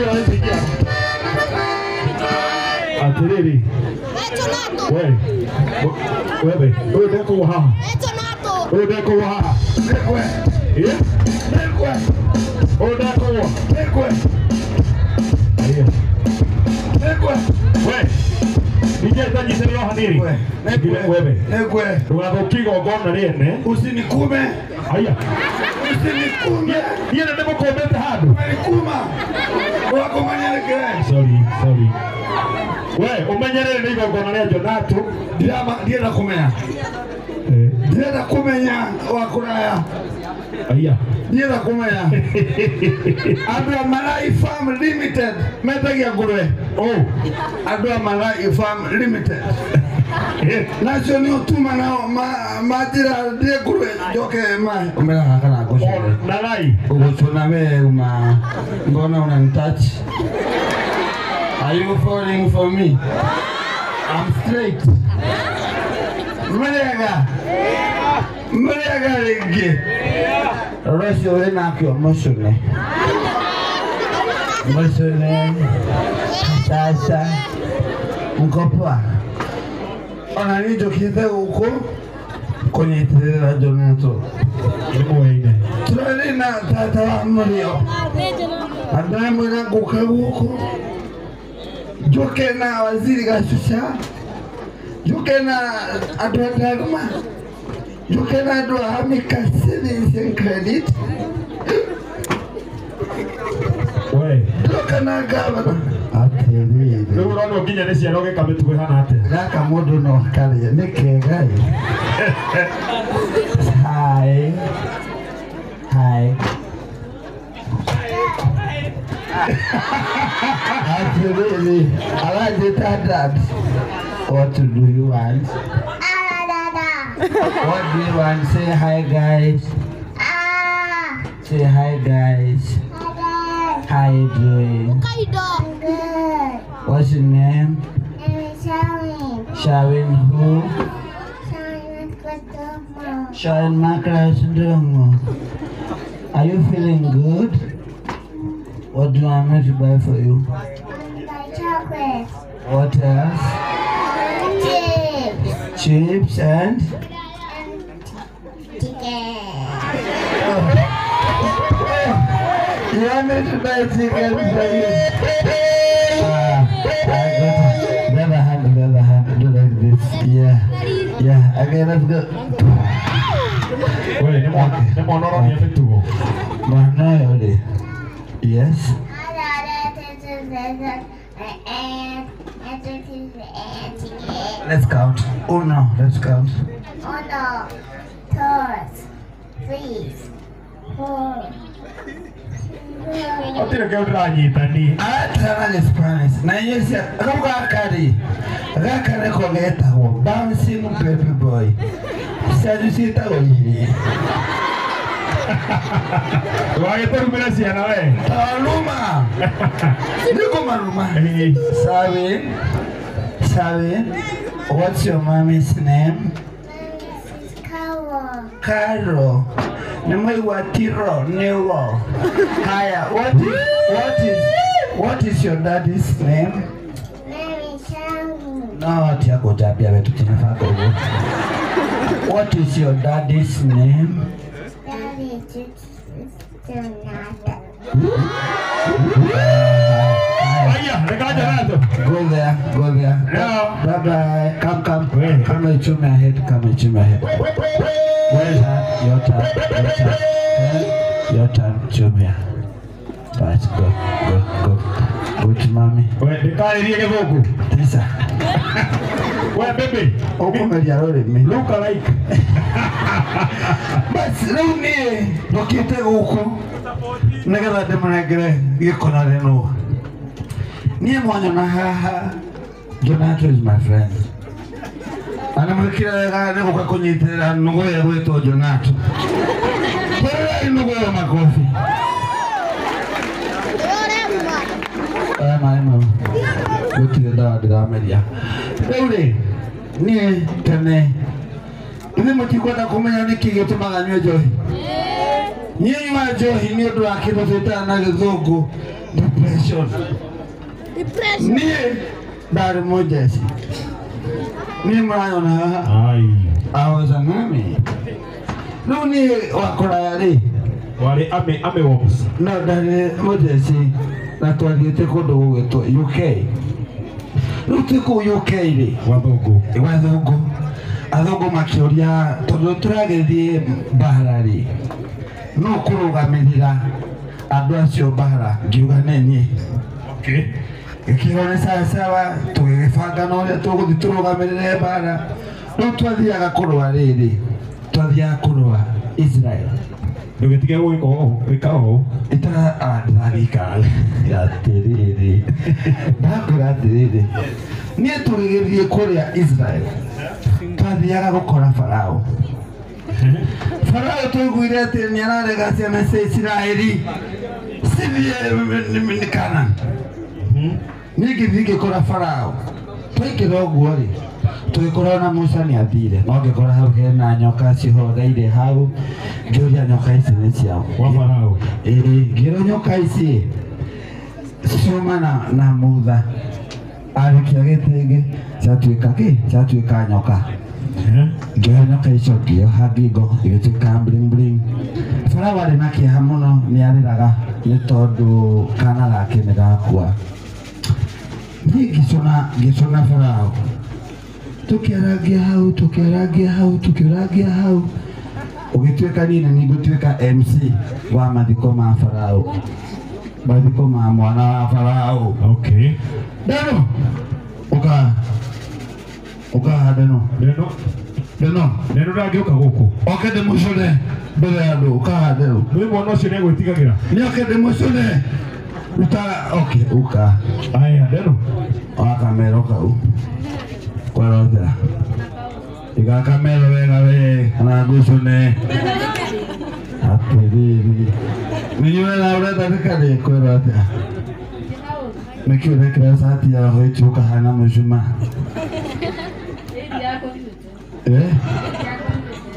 huyo anasikia. Atiriri. Johnarto. Wewe ndeko waha. Johnarto. Ndeko waha. Ndekwe. Ndekwe. Ndeko waha. Ndekwe. Ndekwe. Wewe. Nije tanyi leo haniri. Wewe. Ndekwe. Tunapokiga ogona rene. Usinikume. Haya. Usinikume. Yeye ndemo komete hadu. Umenikuma. Wako manyeleke. Sorry. Wewe umenyerere ndio ogona rene Johnarto. Ndienda kumenya. Ndienda kumenya wakuraya. Haya. Ndienda kumenya. Adwa Malai Farm Limited. Metagia ngurwe. Oh. Adwa Malai Farm Limited. Nacho ni utuma nao majira ndiye ngurwe joke mai. Umela kana gosho. Malai. Ugotuna wewe mbona unanitouch? Are you falling for me? I'm straight. Muranga legi. Rasio lena kyo mosune. Sasa mkopoa. Ona nijo kite huko kwenye tele Johnarto. Nimewaida. Tulina tata wa mlio. Adamu na kukaguko. Joke na waziri gashusha. Joke na adwadagma. Joke na adwahamika savings and credit. Wewe. Joke na gavana. Ateli. Wewe unaona ukinya nesi aroge kametu hana ate. Gaka modo no kale nekegai. Hi. Absolutely. I like the dad. What do you want? What do you want? Say hi, guys. Say hi, guys. How you doing? What's your name? Shawin who? Shawin Makrasundomo. Are you feeling good? What do you want me to buy for you? Chocolate. What else? Chips and? Chicken. You want me to buy chicken for you? I got a hand, do like this. Yeah. Okay, let's go. Wait, no. Yes. Let's count. Oh no, let's count. 1, 2, 3, 4. Otira que otra añita ni. Tana Spanish. Na yesi ruga Aikari. Gaka ko geta wo. Bouncing baby boy. Sadusita oyi. Why you mira si ana we? Luma. Niko maluma. Sabe. What's your mommy's name? Carol. Name Watiro Newo. Haya, what is your daddy's name? No, tiako tabia wetu kinafaa. What is your daddy's name? Daddy is Johnarto. Go there. Yeah. Bye. Come. Come and chew my head. Well done. Your turn. Chew me. Right, go to mommy. Wait, the car is here. Tessa. Where baby? Open the door with me. Look alike. But slow me. Look at the oko. Nagala de managre. You can't know. Near Mwana, Johnarto is my friend. And I'm looking at the no way away to Johnarto. Where are you going my coffee? I know. Go to the door, the media. Really? Near Tene. Even what you got a community to my joy. Nyinyi wajohi ni ndu akindo twitana githungu depression. Ni dari moja si. Ni mrayona haha. Ai. Awaza nami. Nuni wakora yari. Wale ame wops. No dari moja si. Na twathiete kundu gugwitwo UK. Riu twi kuu UK ri. Wathungu. Wathungu. Athungu makiuria tondu turagithie mbara ri. No kurugamirira andu acio mbara ngiuga nenie. Okay. Ikirone sawa tugigibanga no uria tuguthi turugamirire mbara. No twathiaga kurwa riri. Twathiaga kurwa Israel. Ndugetige gwika o. Itara adarika ya tiriri. Ndakura tiriri. Nie tugigithie kuria Israel. Twathiaga gukora Farao. Farao tuiguire ati ni ararega ciana cia Isiraeli cithie Kana. Ningithii ngikora Farao twaikira uguo ri tugikora na Musa ni athire no ngikora hau hena nyoka cihoreire hau ngiuria nyoka ici ni ciao Wa Farao. ngiro nyoka ici ciuma na mutha arikia gitenge ciatuika nyoka. Ngĩoya nyoka icio ngĩoha ngingo igĩtuĩka bling bling. Farao arĩ na kĩeha mũno nĩ arĩraga nĩ tondũ kana gake nĩ gakua. Niĩ ngĩcũna Farao tũkĩarangia hau ũgĩtuĩka niĩ na niĩ ngũtuĩka MC wa mathiko ma Farao, mathiko ma mwana wa Farao. Okay. Deno uka Deno ndagĩũka gũkũ. Oke ndĩmũcũne mbere ya andũ uka Deno. Nĩ mwana ũcio nĩ egwĩtigagĩra. Nĩ oke ndĩmũcũne okay uka. Aya Deno. Kamero kau kwĩrothera iga kamero wega kana ngũcũne atĩrĩrĩ nĩnyuĩ na ũrenda gĩkarĩ kwĩrothera nĩkĩo ũrekĩra cati ya hwaiti ũkahana mũcuma.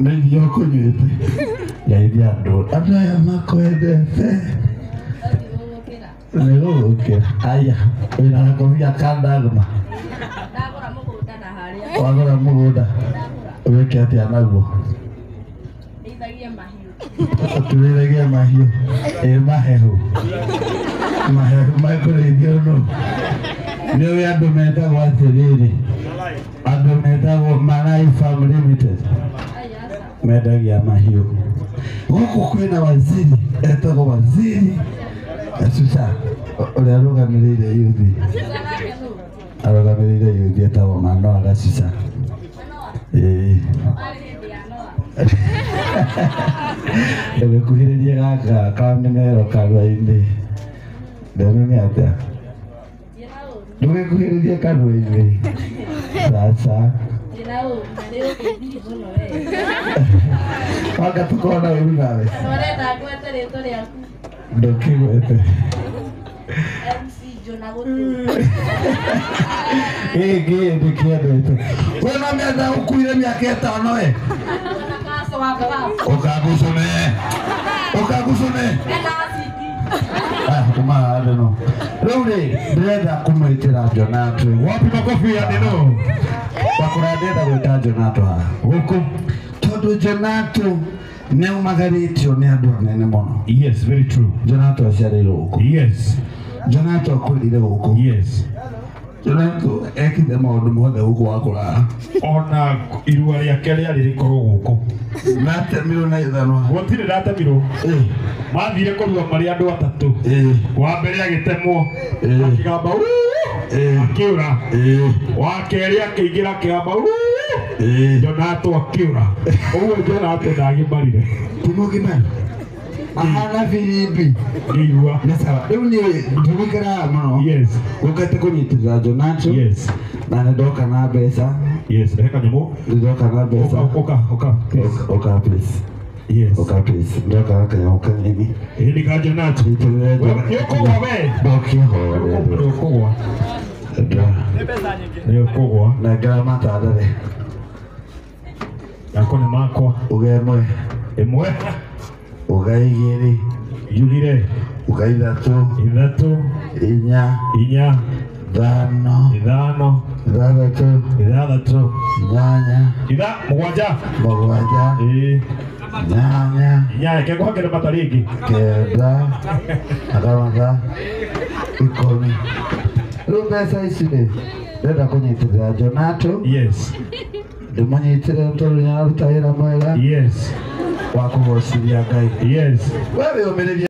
Nĩirio kũnyuĩte geithia andũ aya makwendete nĩ gũgũkĩra. Aya wĩna gakũbia ka ndagũma wagũra mũgũnda wĩke atĩa naguo? Tũrĩithagia mahiũ mahehu makũrĩithio nũ. Nĩũĩ andũ metagwo atĩrĩrĩ, andũ metagwo Malai Farm Limited mendagia mahiũ. Gũkũ kwĩna waziri etagwo waziri Asusa ũrĩa arũgamĩrĩire yuthi etagwo Mwana Gasusa. Ndĩgũkuhĩrĩrie gaka ka minero karũa-inĩ. Ndĩmũ nĩ atĩa? Ndũgĩkuhĩrĩrie karũa-inĩ sasa. Wanga tukorwo na ũru nawe ndũkĩgwete gĩkĩ ndĩkĩendete. We no mĩenda ũkuire mĩaka ĩtano we ũkagũcũne kuma Deno. Rĩu rĩ ndĩrenda kũmwĩtĩra Johnarto. Wapi makofi ya Deno? Wakora ndĩrenda gwĩta Johnarto haha gũkũ tondũ Johnarto nĩ umagarĩtio nĩ andũ anene mũno. Yes, very true. Johnarto aciarĩirwo gũkũ. Yes. Johnarto akũrĩire gũkũ. Yes. Johnarto ekire maũndũ mothe gũkũ wakũraga. Ona irua rĩake rĩarĩ rĩkorwo gũkũ. Natemirwo na ithanwa. Gũtirĩ ratemirwo. Mathire kũrua marĩ andũ atatũ. Wa mbere agĩtemwo akĩgamba akĩũra. Wa kerĩ akĩingĩra akĩgamba Johnarto akĩũra. Ũguo Johnarto ndagĩmarire. Timũgimari ahana bibi irua. Nĩ sawa. Rĩu niĩ ndũgĩkĩraga mũno. Yes. Ũkĩte kũnyitĩrĩra Johnarto. Yes. Na nĩndoka na mbeca. Yes. Reka nyamũ. Nĩndoka na mbeca. Ũka please. Yes. Ũka please. Ndoka na kanyamũ kanini. Nĩ ka Johnarto. Nĩũkũgwa we. Nĩũkũgwa. Nĩũkũgwa. Nengera matandare. Yako nĩ makwa. Ũgĩa ĩmwe. Ĩmwe. ugaigiri Jugire. ugaithatu Ithatu. inya Inya. thano Ithano. ithathatu Ithathatu. inyanya Mugwanja. mũgwanja inyanya Inya ke kuhakira mataringi. kenda akamatha ikũmi. Rĩu mbeca ici rĩ ndĩrenda kũnyitĩrĩra Johnarto. Yes. Ndĩmũnyitĩrĩre tondũ nĩararuta wĩra mwega Yes. wa kũgocithia Ngai. Yes. Wewe ũmĩrĩrie